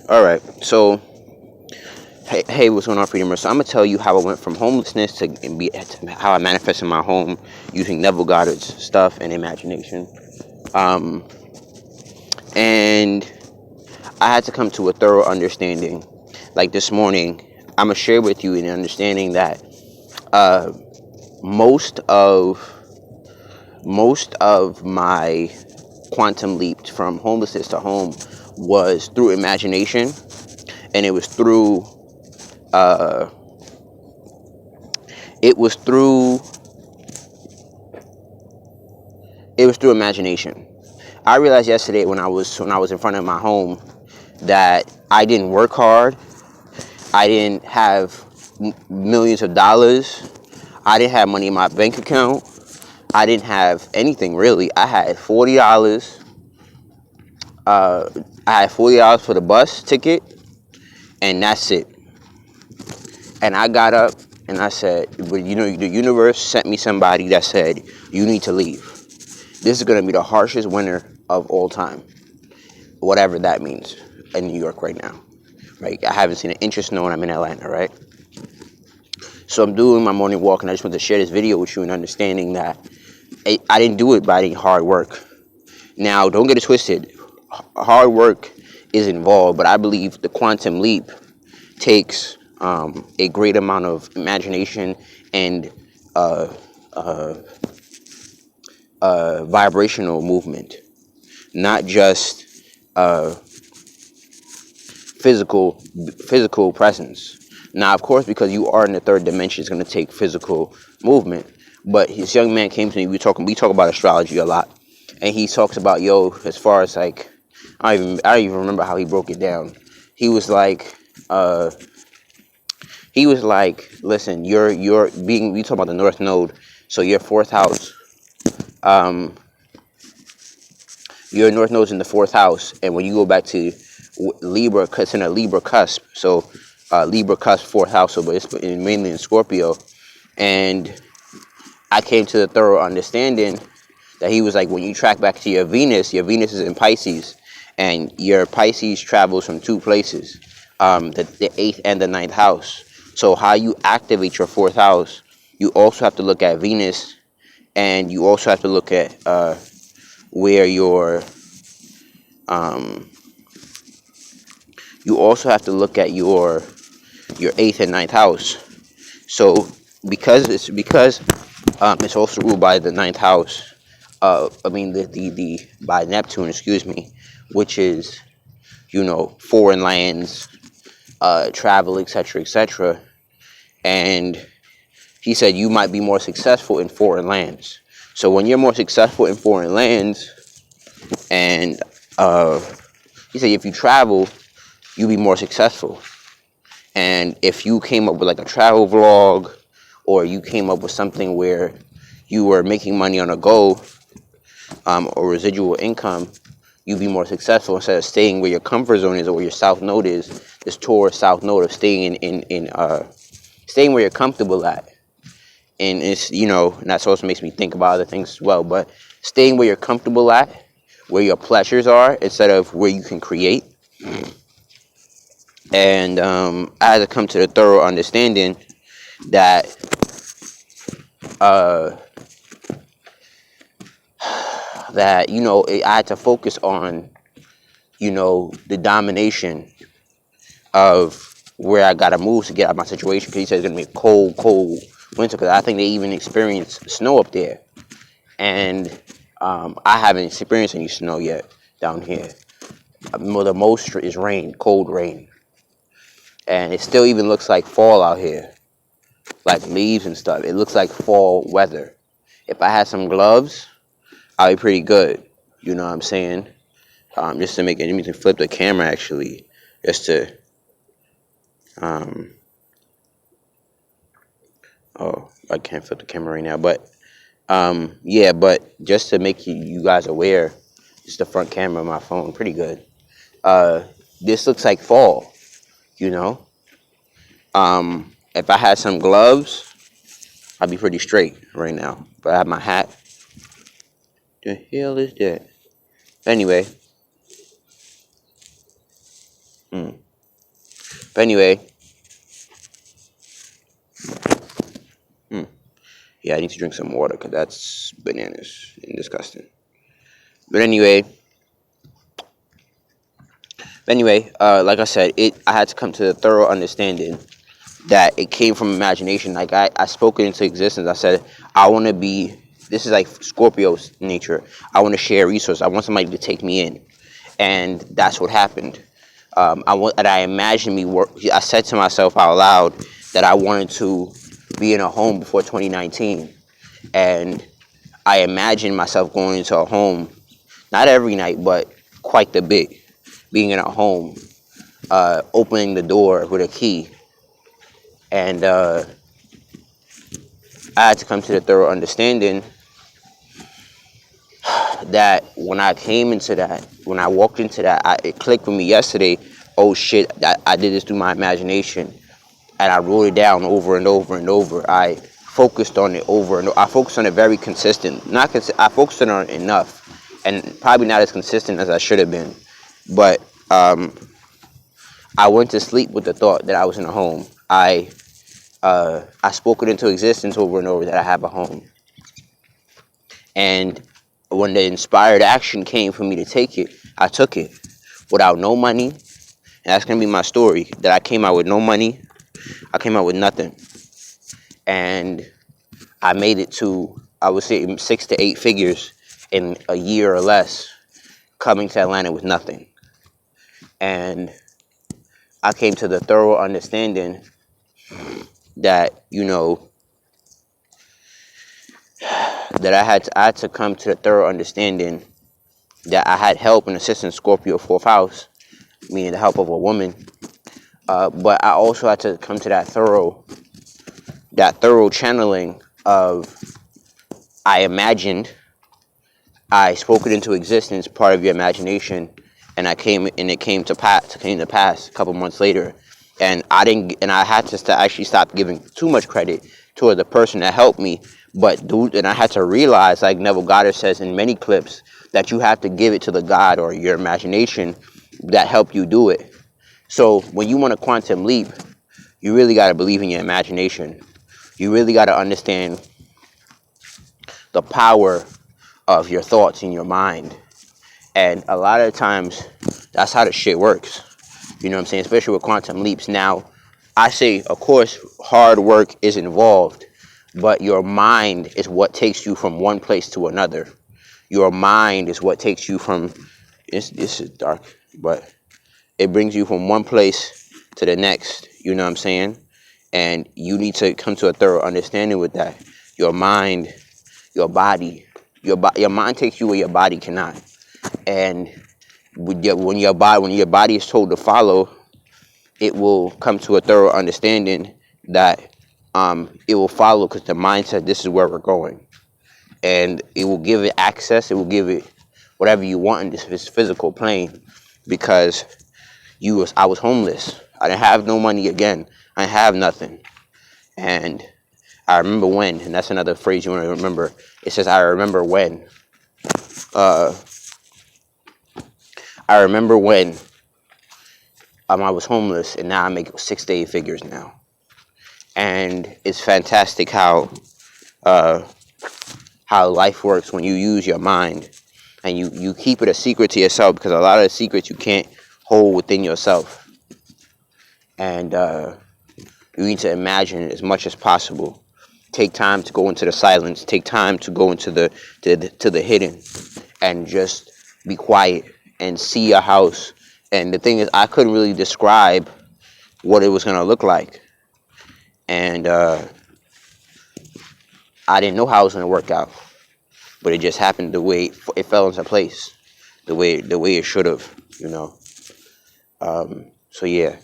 All right. So, hey, what's going on, Freedom? So, I'm gonna tell you how I went from homelessness to how I manifested my home using Neville Goddard's stuff and imagination. Um, and I had to come to a thorough understanding. Like this morning, I'm gonna share with you an understanding that uh, most of most of my quantum leap from homelessness to home was through imagination, and uh, it was through imagination. I realized yesterday when I was in front of my home that I didn't work hard. I didn't have millions of dollars. I didn't have money in my bank account. I didn't have anything really. I had $40. Uh, I had $40 for the bus ticket, and that's it. And I got up and I said, "Well, the universe sent me somebody that said you need to leave. This is gonna be the harshest winter of all time, whatever that means, in New York right now. Right? I haven't seen an inch of snow, and I'm in Atlanta, right? So I'm doing my morning walk, and I just want to share this video with you and understanding that I didn't do it by any hard work. Now, don't get it twisted. Hard work is involved, but I believe the quantum leap takes a great amount of imagination and uh, uh, vibrational movement, not just uh, physical presence. Now, of course, because you are in the third dimension, it's going to take physical movement. But this young man came to me. We talk about astrology a lot, and he talks about, as far as like, I don't even remember how he broke it down. He was like, uh, listen, you're being. We talk about the North Node, so your fourth house. Um, your North Node's in the fourth house, and when you go back to Libra, it's in a Libra cusp. So Libra cusp, fourth house, so but it's mainly in Scorpio. And I came to the thorough understanding that he was like, when you track back to your Venus is in Pisces, and your Pisces travels from two places, the eighth and the ninth house. So how you activate your fourth house, you also have to look at Venus, and you also have to look at where um, you also have to look at your eighth and ninth house. So because it's also ruled by the ninth house. I mean the by Neptune, excuse me, which is foreign lands, travel, etc., etc. And he said you might be more successful in foreign lands. So when you're more successful in foreign lands, and he said if you travel, you'll be more successful. And if you came up with like a travel vlog, or you came up with something where you were making money on a go, or residual income, you'd be more successful instead of staying where your comfort zone is or where your south node is. This Taurus south node of staying staying where you're comfortable at. And it's and that also makes me think about other things as well. But staying where you're comfortable at, where your pleasures are, instead of where you can create. And I had to come to the thorough understanding that I had to focus on the domination of where I gotta move to get out of my situation. Because he said it's gonna be a cold winter. Because I think they even experience snow up there, and I haven't experienced any snow yet down here. The most is rain, cold rain, and it still even looks like fall out here, like leaves and stuff. It looks like fall weather. If I had some gloves, I'd be pretty good. You know what I'm saying? Just to make it, let me flip the camera actually, just to oh, I can't flip the camera right now, but yeah, but just to make you guys aware, it's the front camera of my phone, pretty good. This looks like fall, you know. If I had some gloves, I'd be pretty straight right now. But I have my hat. The hell is that? Anyway, But anyway, yeah, I need to drink some water because that's bananas and disgusting. But anyway, like I said, I had to come to the thorough understanding that it came from imagination. Like I spoke it into existence. I said, I want to be. This is like Scorpio's nature. I want to share resources. I want somebody to take me in, and that's what happened. I imagined me work. I said to myself out loud that I wanted to be in a home before 2019, and I imagined myself going into a home, not every night, but quite a bit, being in a home, opening the door with a key, and I had to come to the thorough understanding that when I walked into that, it clicked with me yesterday. Oh shit! I did this through my imagination, and I wrote it down over and over and over. I focused on it over and over. I focused on it very consistent. I focused on it enough, and probably not as consistent as I should have been. But I went to sleep with the thought that I was in a home. I spoke it into existence over and over that I have a home. And when the inspired action came for me to take it, I took it without no money. And that's going to be my story, that I came out with no money. I came out with nothing. And I made it to, I would say, 6 to 8 figures in a year or less, coming to Atlanta with nothing. And I came to the thorough understanding that, that I had to come to the thorough understanding that I had help and assistance, Scorpio 4th house, meaning the help of a woman. But I also had to come to that thorough channeling of I imagined, I spoke it into existence, part of your imagination, and it came to pass a couple months later. And I had to actually stop giving too much credit toward the person that helped me. And I had to realize, like Neville Goddard says in many clips, that you have to give it to the God or your imagination that helped you do it. So when you want a quantum leap, you really got to believe in your imagination. You really got to understand the power of your thoughts in your mind. And a lot of times, that's how the shit works. You know what I'm saying? Especially with quantum leaps. Now, I say, of course, hard work is involved, but your mind is what takes you from one place to another. Your mind is what takes you from, this is dark, but it brings you from one place to the next. You know what I'm saying? And you need to come to a thorough understanding with that. Your mind, your body, your mind takes you where your body cannot. And when your body is told to follow, it will come to a thorough understanding that it will follow because the mind said this is where we're going, and it will give it access. It will give it whatever you want in this physical plane, because I was homeless. I didn't have no money again. I didn't have nothing, and I remember when, and that's another phrase you want to remember. It says, "I remember when." I remember when I was homeless, and now I make 6 to 8 figures now. And it's fantastic how life works when you use your mind, and you keep it a secret to yourself, because a lot of the secrets you can't hold within yourself. And you need to imagine it as much as possible. Take time to go into the silence. Take time to go into the hidden, and just be quiet and see a house. And the thing is, I couldn't really describe what it was going to look like. And I didn't know how it was going to work out. But it just happened the way it fell into place, the way it should have, So yeah,